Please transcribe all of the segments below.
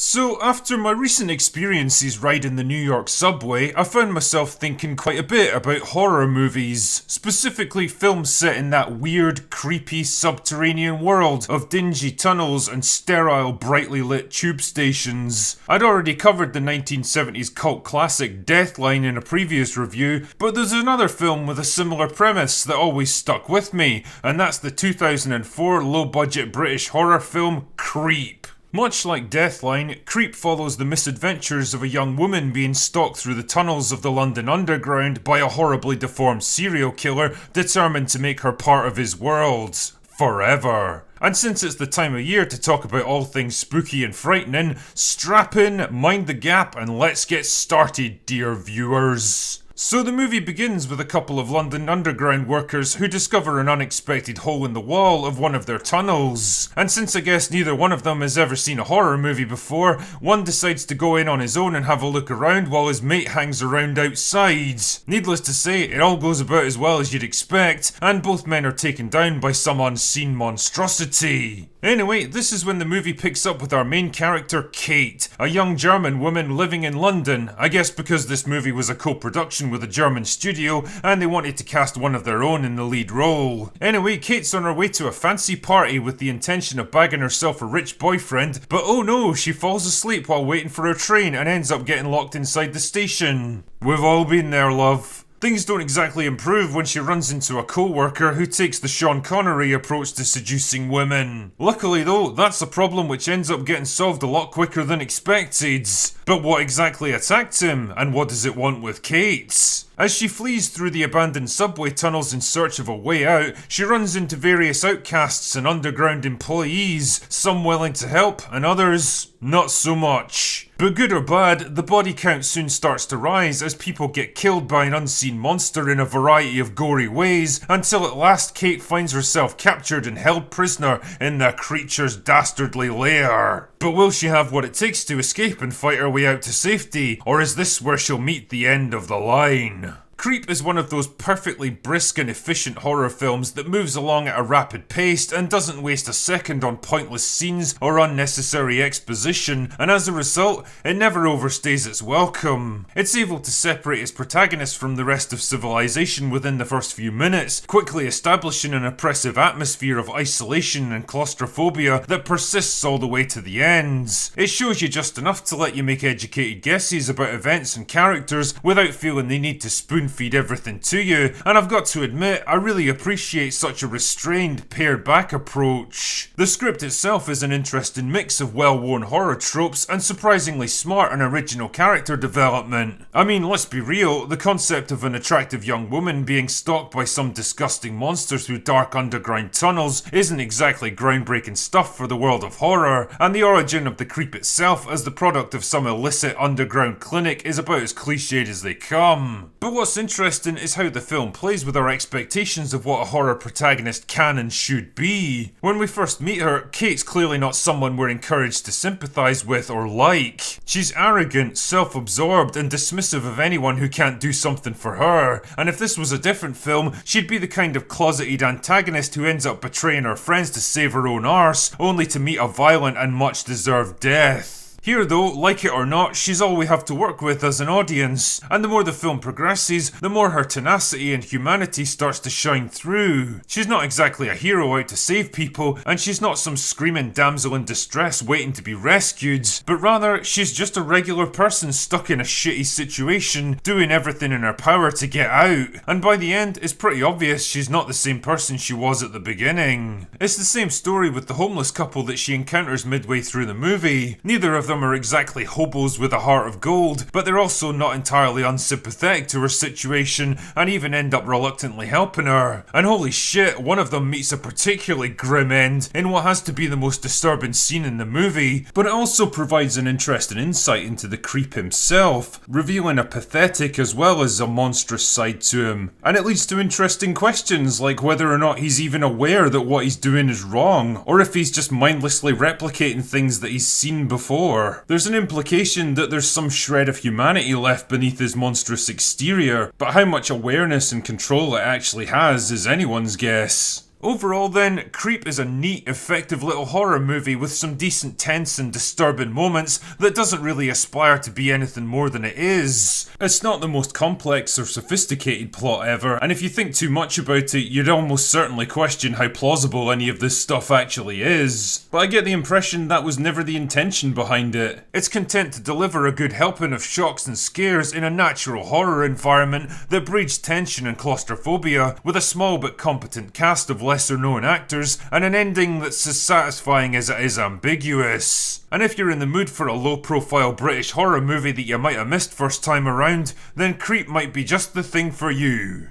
So, after my recent experiences riding the New York subway, I found myself thinking quite a bit about horror movies, specifically films set in that weird, creepy subterranean world of dingy tunnels and sterile, brightly lit tube stations. I'd already covered the 1970s cult classic Deathline in a previous review, but there's another film with a similar premise that always stuck with me, and that's the 2004 low-budget British horror film Creep. Much like Deathline, Creep follows the misadventures of a young woman being stalked through the tunnels of the London Underground by a horribly deformed serial killer determined to make her part of his world. Forever. And since it's the time of year to talk about all things spooky and frightening, strap in, mind the gap, and let's get started, dear viewers. So the movie begins with a couple of London Underground workers who discover an unexpected hole in the wall of one of their tunnels. And since I guess neither one of them has ever seen a horror movie before, one decides to go in on his own and have a look around while his mate hangs around outside. Needless to say, it all goes about as well as you'd expect, and both men are taken down by some unseen monstrosity. Anyway, this is when the movie picks up with our main character, Kate, a young German woman living in London, I guess because this movie was a co-production with a German studio and they wanted to cast one of their own in the lead role. Anyway, Kate's on her way to a fancy party with the intention of bagging herself a rich boyfriend, but oh no, she falls asleep while waiting for her train and ends up getting locked inside the station. We've all been there, love. Things don't exactly improve when she runs into a co-worker who takes the Sean Connery approach to seducing women. Luckily though, that's a problem which ends up getting solved a lot quicker than expected. But what exactly attacked him, and what does it want with Kate? As she flees through the abandoned subway tunnels in search of a way out, she runs into various outcasts and underground employees, some willing to help and others not so much. But good or bad, the body count soon starts to rise as people get killed by an unseen monster in a variety of gory ways, until at last Kate finds herself captured and held prisoner in the creature's dastardly lair. But will she have what it takes to escape and fight her way out to safety, or is this where she'll meet the end of the line? Creep is one of those perfectly brisk and efficient horror films that moves along at a rapid pace and doesn't waste a second on pointless scenes or unnecessary exposition, and as a result, it never overstays its welcome. It's able to separate its protagonist from the rest of civilization within the first few minutes, quickly establishing an oppressive atmosphere of isolation and claustrophobia that persists all the way to the end. It shows you just enough to let you make educated guesses about events and characters without feeling they need to spoon feed everything to you, and I've got to admit, I really appreciate such a restrained, pared back approach. The script itself is an interesting mix of well-worn horror tropes and surprisingly smart and original character development. I mean, let's be real, the concept of an attractive young woman being stalked by some disgusting monster through dark underground tunnels isn't exactly groundbreaking stuff for the world of horror, and the origin of the creep itself as the product of some illicit underground clinic is about as cliched as they come. But what's interesting is how the film plays with our expectations of what a horror protagonist can and should be. When we first meet her, Kate's clearly not someone we're encouraged to sympathise with or like. She's arrogant, self-absorbed and dismissive of anyone who can't do something for her, and if this was a different film, she'd be the kind of closeted antagonist who ends up betraying her friends to save her own arse, only to meet a violent and much deserved death. Here though, like it or not, she's all we have to work with as an audience, and the more the film progresses, the more her tenacity and humanity starts to shine through. She's not exactly a hero out to save people, and she's not some screaming damsel in distress waiting to be rescued, but rather, she's just a regular person stuck in a shitty situation, doing everything in her power to get out, and by the end, it's pretty obvious she's not the same person she was at the beginning. It's the same story with the homeless couple that she encounters midway through the movie. Neither of them are exactly hobos with a heart of gold, but they're also not entirely unsympathetic to her situation and even end up reluctantly helping her. And holy shit, one of them meets a particularly grim end in what has to be the most disturbing scene in the movie, but it also provides an interesting insight into the creep himself, revealing a pathetic as well as a monstrous side to him. And it leads to interesting questions like whether or not he's even aware that what he's doing is wrong, or if he's just mindlessly replicating things that he's seen before. There's an implication that there's some shred of humanity left beneath his monstrous exterior, but how much awareness and control it actually has is anyone's guess. Overall then, Creep is a neat, effective little horror movie with some decent tense and disturbing moments that doesn't really aspire to be anything more than it is. It's not the most complex or sophisticated plot ever, and if you think too much about it, you'd almost certainly question how plausible any of this stuff actually is. But I get the impression that was never the intention behind it. It's content to deliver a good helping of shocks and scares in a natural horror environment that breeds tension and claustrophobia, with a small but competent cast of lesser known actors, and an ending that's as satisfying as it is ambiguous. And if you're in the mood for a low profile British horror movie that you might have missed first time around, then Creep might be just the thing for you.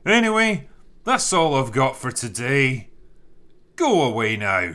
Anyway, that's all I've got for today. Go away now.